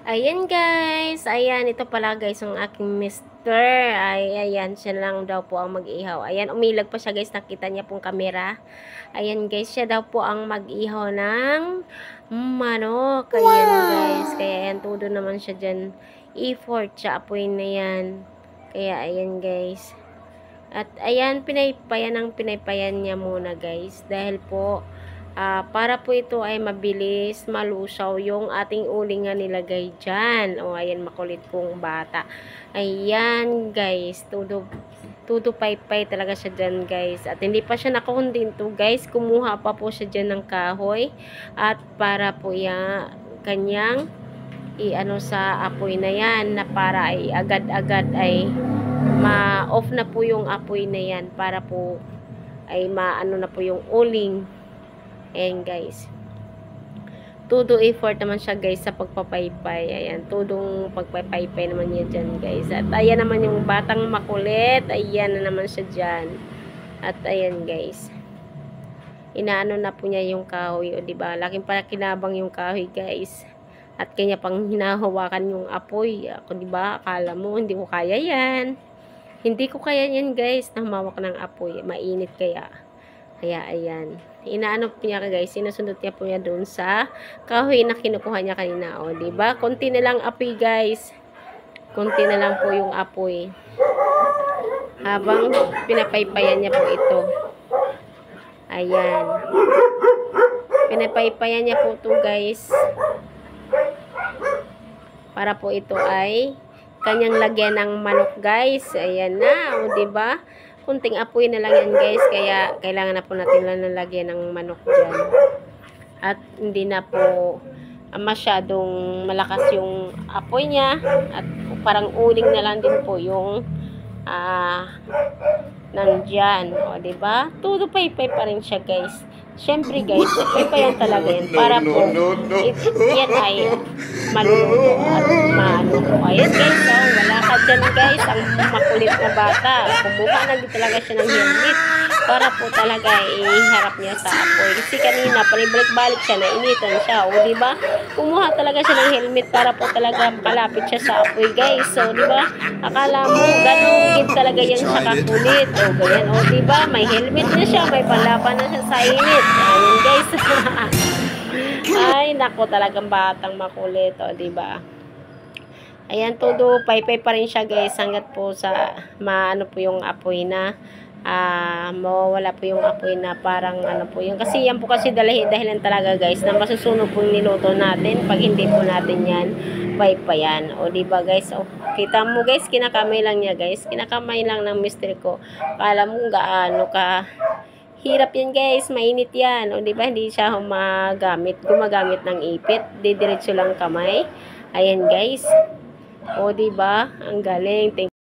Ayan guys, ayan, ito pala guys ang aking mister. Ayan, siya lang daw po ang mag-ihaw. Ayan, umilag pa siya guys, nakita niya pong kamera. Ayan guys, siya daw po ang mag-ihaw ng manok. Ayan guys, kaya ayan, todo naman siya dyan. Effort siya, apoy na yan. Kaya ayan guys. At ayan, pinaypayan niya muna guys. Dahil po, para po ito ay mabilis malusaw yung ating uling nga nilagay dyan. O, ayan, makulit kong bata. Ayan, guys. Tudo paypay talaga siya dyan, guys. At hindi pa siya nakahundinto, guys. Kumuha pa po siya dyan ng kahoy. At para po yung kanyang i-ano sa apoy na yan, na para ay agad-agad ay ma-off na po yung apoy na yan. Para po ay maano na po yung uling. Ayan guys. Todo effort naman siya guys sa pagpapaypay. Ayan. Tudong pagpapaypay naman niya dyan guys. At ayan naman yung batang makulit. Ayan na naman siya dyan. At ayan guys. Inaano na po niya yung kahoy. O diba? Laking palakinabang yung kahoy guys. At kanya pang hinahawakan yung apoy. Ako diba? Akala mo hindi ko kaya yan. Hindi ko kaya yan guys. Namawak ng apoy. Mainit kaya. Kaya ayan. Inaano po niya guys, sinusundot niya po niya doon sa kahoy na kinukuha niya kanina. O, diba? Konti na lang apoy guys. Konti na lang po yung apoy. Habang pinapaypayan niya po ito. Ayan. Pinapaypayan niya po ito guys. Para po ito ay kanyang lagyan ng manok guys. Ayan na. O, diba? Kunting apoy na lang yan guys, kaya kailangan na po natin lang nalagyan ng manok dyan. At hindi na po masyadong malakas yung apoy niya. At parang uling na lang din po yung nandyan. O, diba? Todo paypay pa rin siya guys. Siyempre guys, paypayan talaga yan. Para po, yan ay maluluto at maano po. Ayan guys, wala ka dyan guys, ang makulit na bata. Kumuha na din talaga siya ng helmet para po talaga iharap niya sa apoy. Kasi kanina, panibalik-balik siya, nainitan siya. O, diba? Kumuha talaga siya ng helmet para po talaga palapit siya sa apoy guys. So, diba? Akala mo, ganun din talaga yan siya kakulit. O, ganyan. O, diba? May helmet na siya, may palaban na siya sa init. Ayun guys. Ay, nako, talagang batang makulit. O, diba? Ayan, todo paypay pa rin siya guys. Hanggat po sa maano po yung apoy na mawawala po yung apoy na parang ano po yung, kasi yan po kasi dahilan talaga guys na masusunog po yung niluto natin pag hindi po natin yan paypayan. O, diba guys? O, kita mo guys, kinakamay lang niya guys. Kinakamay lang ng mister ko. Kala mo gaano ka hirap yan guys, mainit yan. O, diba, hindi siya gumagamit ng ipit. Didiretso lang kamay. Ayan guys. O, diba, ang galing.